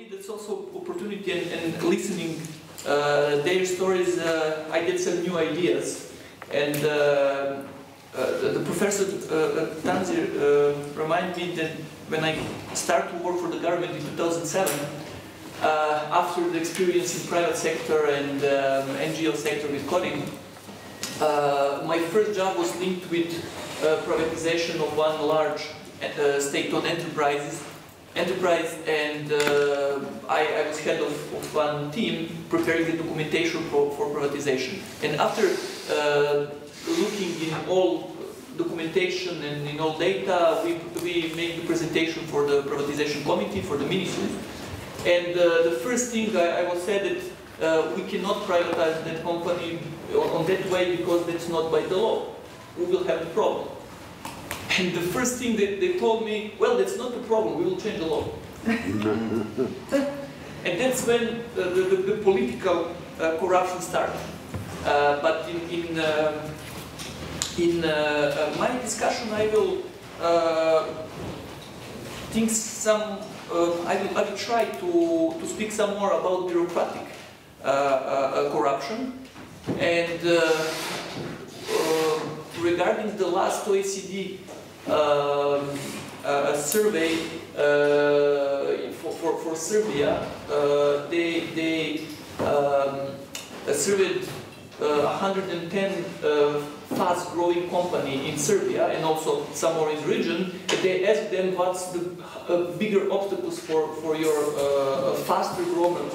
me, that's also opportunity and listening their stories. I get some new ideas, and the professor Tanzir reminded me that when I started to work for the government in 2007, after the experience in private sector and NGO sector with coding, my first job was linked with privatization of one large state-owned enterprise, and I was head of one team preparing the documentation for privatization. And after looking in all documentation and in all data, we made the presentation for the privatization committee, for the ministry. And the first thing I was said that we cannot privatize that company on that way because that's not by the law. We will have a problem. And the first thing that they told me, well, that's not the problem, we will change the law. And that's when the political corruption started. But in my discussion, I will think some. I will try to speak some more about bureaucratic corruption, and regarding the last OECD survey for Serbia, they surveyed 110 fast-growing company in Serbia and also some more in the region. And they asked them what's the bigger obstacles for your faster growth and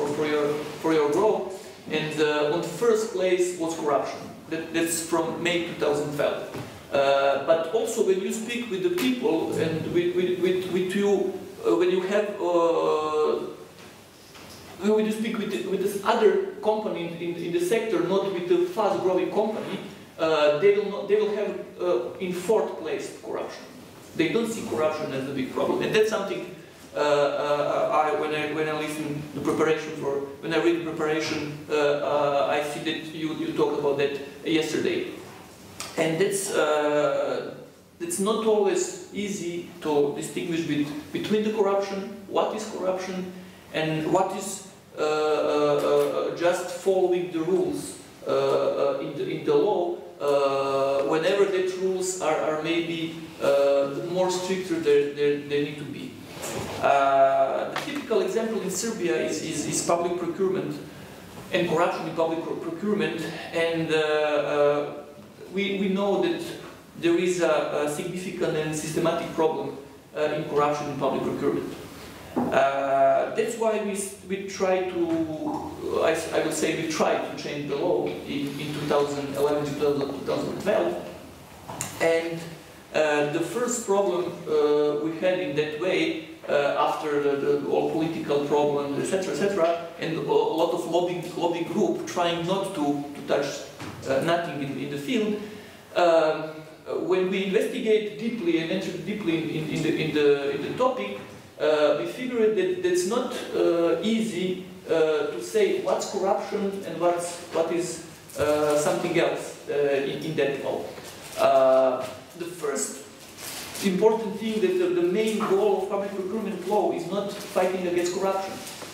for your growth. And on the first place was corruption. That's from May 2012. But also when you speak with the people and with you, when you have when you speak with this other company in the sector, not with the fast-growing company, they will have in fourth place corruption. They don't see corruption as a big problem, and that's something when I listen the preparation for when I read the preparation, I see that you talked about that yesterday, and that's not always easy to distinguish between the corruption, what is corruption, and what is just following the rules in the law, whenever the rules are maybe more stricter than they need to be. The typical example in Serbia is public procurement and corruption in public procurement, and we know that there is a significant and systematic problem in corruption in public procurement. That's why we try to, I would say we tried to change the law in 2011 to 2012, and the first problem we had in that way, after the all political problems, etc., and a lot of lobbying group trying not to touch nothing in the field, when we investigate deeply and enter deeply in the topic, we figured that it's not easy to say what's corruption and what is something else in that law. The first important thing that the main goal of public procurement law is not fighting against corruption,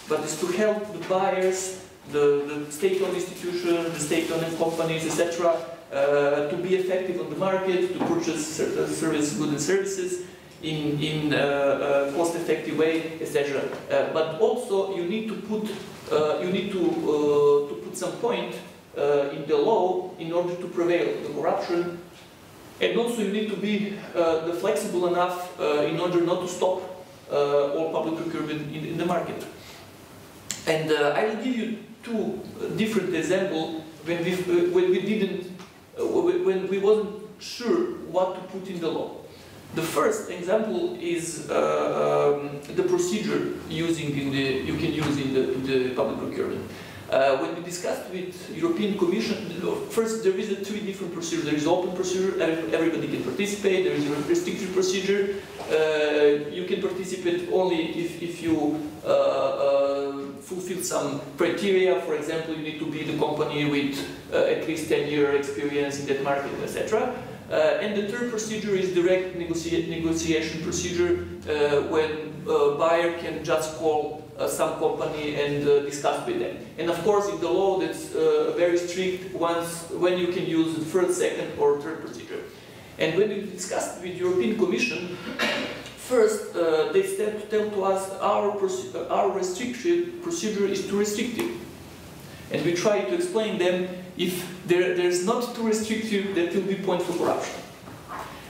but is to help the buyers, the state-owned institutions, the state-owned companies, etc., to be effective on the market, to purchase goods and services in cost-effective way, etc. But also you need to put some point in the law in order to prevail the corruption, and also you need to be flexible enough in order not to stop all public procurement in the market. And I will give you two different examples when we wasn't sure what to put in the law. The first example is the procedure you can use in the public procurement. When we discussed with European Commission, first there is three different procedures. There is open procedure, everybody can participate. There is a restricted procedure. You can participate only if you fulfill some criteria. For example, you need to be the company with at least 10-year experience in that market, etc. And the third procedure is direct negotiation procedure, when buyer can just call some company and discuss with them. And of course, in the law, that's very strict when you can use the first, second, or third procedure. And when we discussed with European Commission, first they tell to us our restriction procedure is too restrictive. And we try to explain them if there's not too restrictive, that will be point for corruption.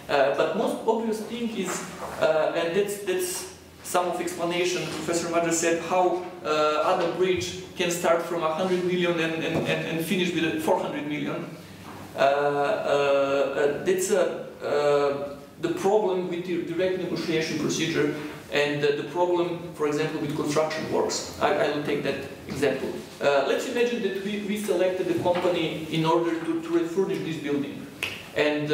But most obvious thing is, and that's some of explanation, Professor Madra said, how other bridge can start from 100 million and finish with 400 million. That's the problem with the direct negotiation procedure, and the problem, for example, with construction works. I will take that example. Let's imagine that we selected a company in order to refurnish this building. And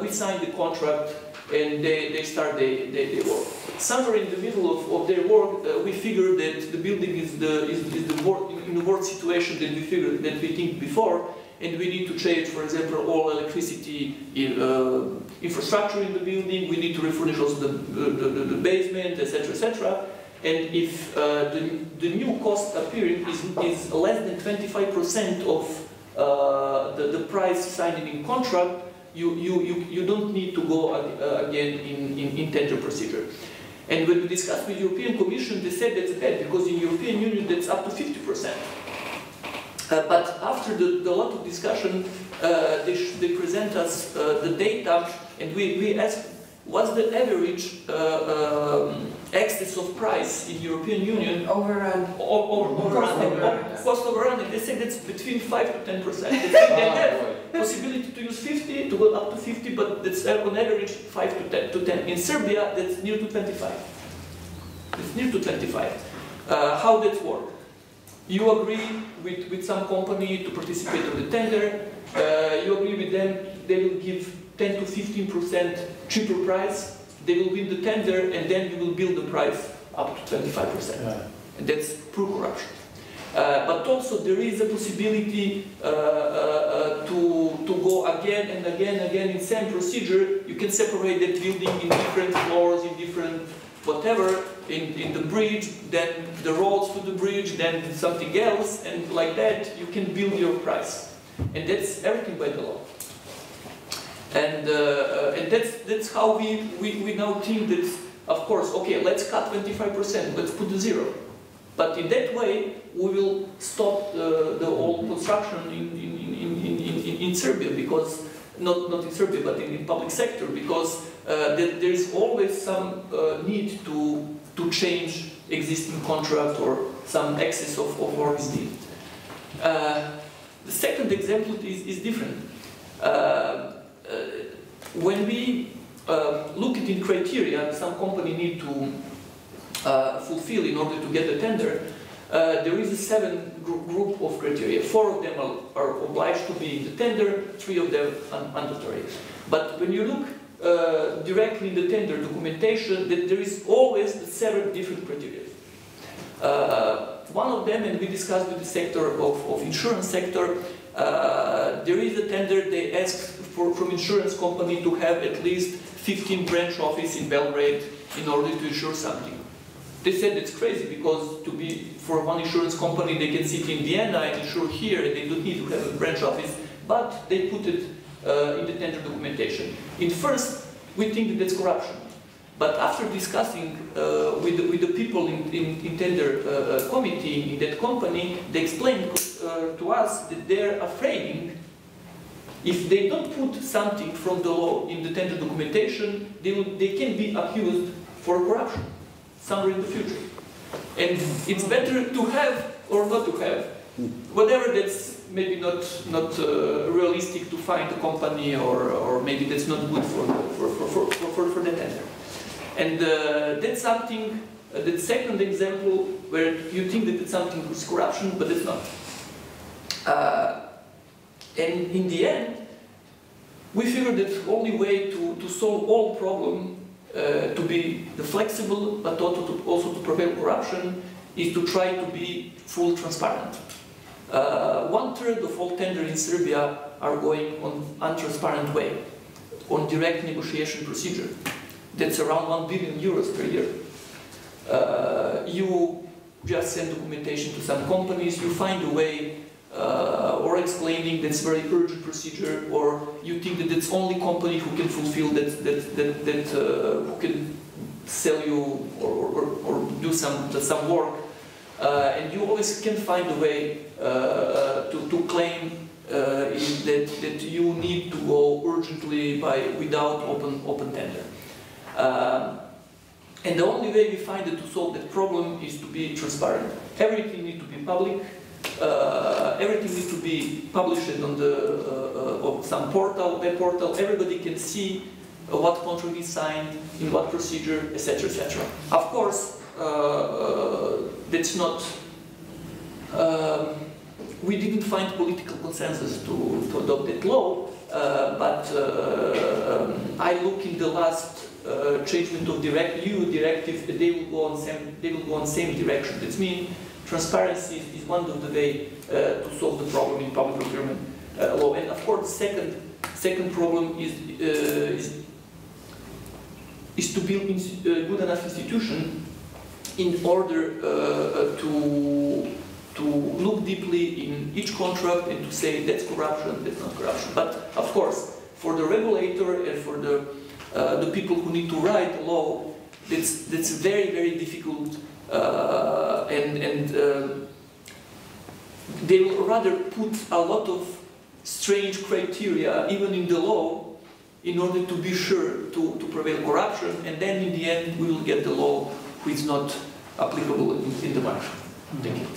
we signed the contract, and they start their work. Somewhere in the middle of their work, we figure that the building is in a worse situation than we think before, and we need to change, for example, all electricity infrastructure in the building. We need to refurnish also the basement, etc., etc. And if the new cost appearing is less than 25% of the price signed in contract, you don't need to go again in tender procedure. And when we discussed with European Commission, they said that's bad because in European Union that's up to 50%. But after the lot of discussion, they present us the data, and we asked, what's the average excess of price in European Union? Overrun. Cost overrun. They said it's between 5 to 10%. They have possibility to use 50, to go up to 50, but it's on average 5 to 10. In Serbia, that's near to 25. It's near to 25. How that works? You agree with some company to participate in the tender. You agree with them, they will give 10 to 15% cheaper price. They will win the tender, and then you will build the price up to 25%. Yeah. And that's pure corruption. But also there is a possibility to go again and again in same procedure. You can separate that building in different floors, in different whatever, in the bridge, then the roads to the bridge, then something else, and like that you can build your price. And that's everything by the law. And that's how we now think that, of course, okay, let's cut 25%, let's put the 0. But in that way, we will stop the whole construction in Serbia, because, not in Serbia, but in public sector, because there is always some need to change existing contract or some excess of work is needed. The second example is different. When we look at the criteria some company need to fulfill in order to get a tender, there is a 7 group of criteria. 4 of them are obliged to be in the tender, 3 of them are mandatory. But when you look directly in the tender documentation, there is always 7 different criteria. One of them, and we discussed with the sector of insurance sector, there is a tender, they ask from insurance company to have at least 15 branch office in Belgrade in order to insure something. They said it's crazy because for one insurance company they can sit in Vienna and insure here and they don't need to have a branch office, but they put it in the tender documentation. In first, we think that that's corruption. But after discussing with the people in tender committee in that company, they explained to us that they're afraid if they don't put something from the law in the tender documentation, they can be accused for corruption somewhere in the future. And it's better to have or not to have. Whatever that's maybe not realistic to find a company, or maybe that's not good for the tender. And that's something, the second example where you think that it's something is corruption, but it's not. And in the end, we figured that the only way to solve all problems, to be flexible, but also to prevent corruption, is to try to be full transparent. 1/3 of all tenders in Serbia are going on untransparent way. on direct negotiation procedure. That's around 1 billion euros per year. You just send documentation to some companies, you find a way, or explaining that's very urgent procedure, or you think that it's only company who can fulfill who can sell you or do some work, and you always can find a way to claim that you need to go urgently without open tender. And the only way we find to solve that problem is to be transparent. Everything needs to be public. Everything needs to be published on some portal, web portal. Everybody can see what contract is signed, in what procedure, etc., etc. Of course, that's not. We didn't find political consensus to adopt that law, but I look in the last changement of EU directive, they will go on same direction. That means transparency is one of the way to solve the problem in public procurement law. And of course, the second problem is to build a good enough institution in order to look deeply in each contract and to say that's corruption, that's not corruption. But of course, for the regulator and for the people who need to write the law, that's very, very difficult, and they will rather put a lot of strange criteria even in the law in order to be sure to prevail corruption, and then in the end we will get the law which is not applicable in the market. Thank you.